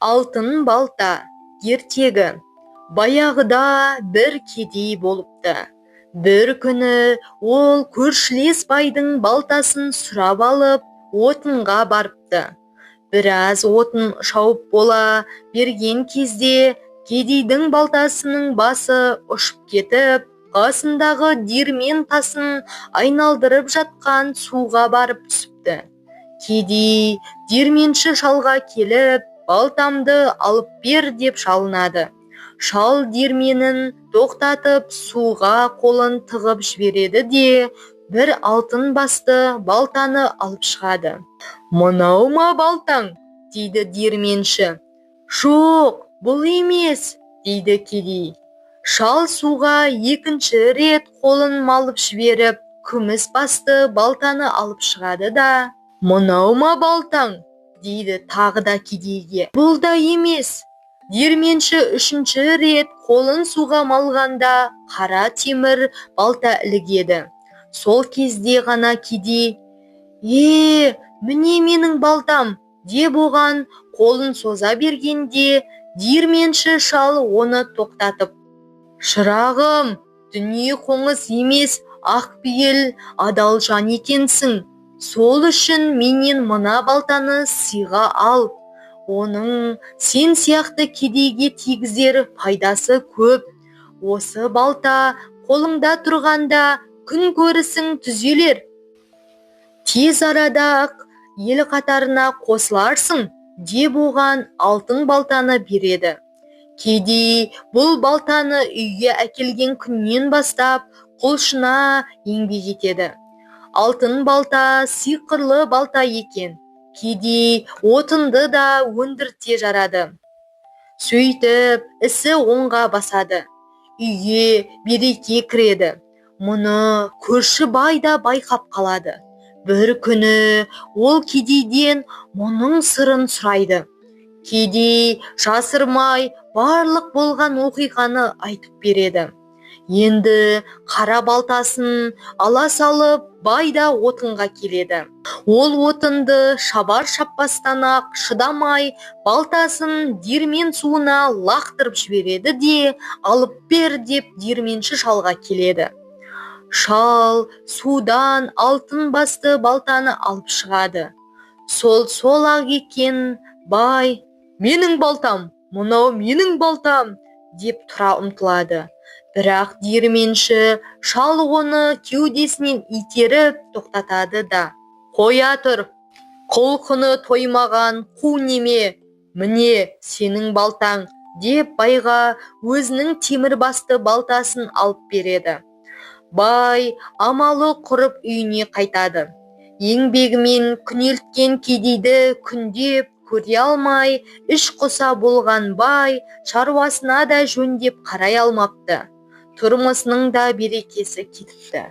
Алтын балта ертегі. Баяғыда бір кедей болыпты. Бір күні ол көршілес байдың балтасын сұрап алып, отынға барыпты. Біраз отын шауып бола берген кезде кедейдің балтасының басы ұшып кетіп, қасындағы диірмен тасын айналдырып жатқан суға барып түсіпті. Кедей диірменші шалға келіп, балтамды алып бер деп жалынады. Шал диірменін тоқтатып суға қолын тығып жібереді де, бір алтын басты балтаны алып шығады. «Мынау ма балтаң?» дейді диірменші. «Жоқ, бұл емес», дейді кедей. Шал суға екінші рет қолын малып жіберіп, күміс басты балтаны алып шығады да, «Мынау ма балтаң?» дейді тағы да кедейге. «Бұл да емес». Диірменші үшінші рет қолын суға малғанда қара темір балта ілігеді. Сол кезде ғана кедей, міне менің балтам!» деп оған қолын соза бергенде, диірменші шал оны тоқтатып, «Шырағым, дүние қоңыз емес, ақпейіл, адал жан екенсің. Сол үшін менен мына балтаны сыйға ал. Оның сен сияқты кедейге тигізер пайдасы көп. Осы балта қолыңда тұрғанда күн көрісің түзелер. Тез арада ел қатарына қосыларсың», деп оған алтын балтаны береді. Кедей бұл балтаны үйге әкелген күннен бастап құлшына еңбек етеді. Алтын балта сиқырлы балта екен. Кедей отынды да өндірте жарады. Сөйтіп, ісі оңға басады. Үйге береке кіреді. Мұны көрші бай да байқап қалады. Бір күні ол кедейден мұның сырын сұрайды. Кедей жасырмай барлық болған оқиғаны айтып береді. Енді қара балтасын ала салып, бай да отынға келеді. Ол отынды шабар шаппастан ақ шыдамай, балтасын диірмен суына лақтырып жібереді де, алып бер деп диірменші шалға келеді. Шал судан алтын басты балтаны алып шығады. Сол ақ екен. Бай, «Менің балтам, мынау менің балтам!» деп тұра ұмтылады. Бірақ диірменші шал оны кеудесінен итеріп тоқтатады да, «Қоя тұр, құлқыны тоймаған қу неме, міне сенің балтаң!» деп байға өзінің темір басты балтасын алып береді. Бай амалы құрып үйіне қайтады. Еңбегімен күнелткен кедейді күндеп көре алмай, іш құса болған бай шаруасына да жөндеп қарай алмапты. Тұрмысының да берекесі кетіпті.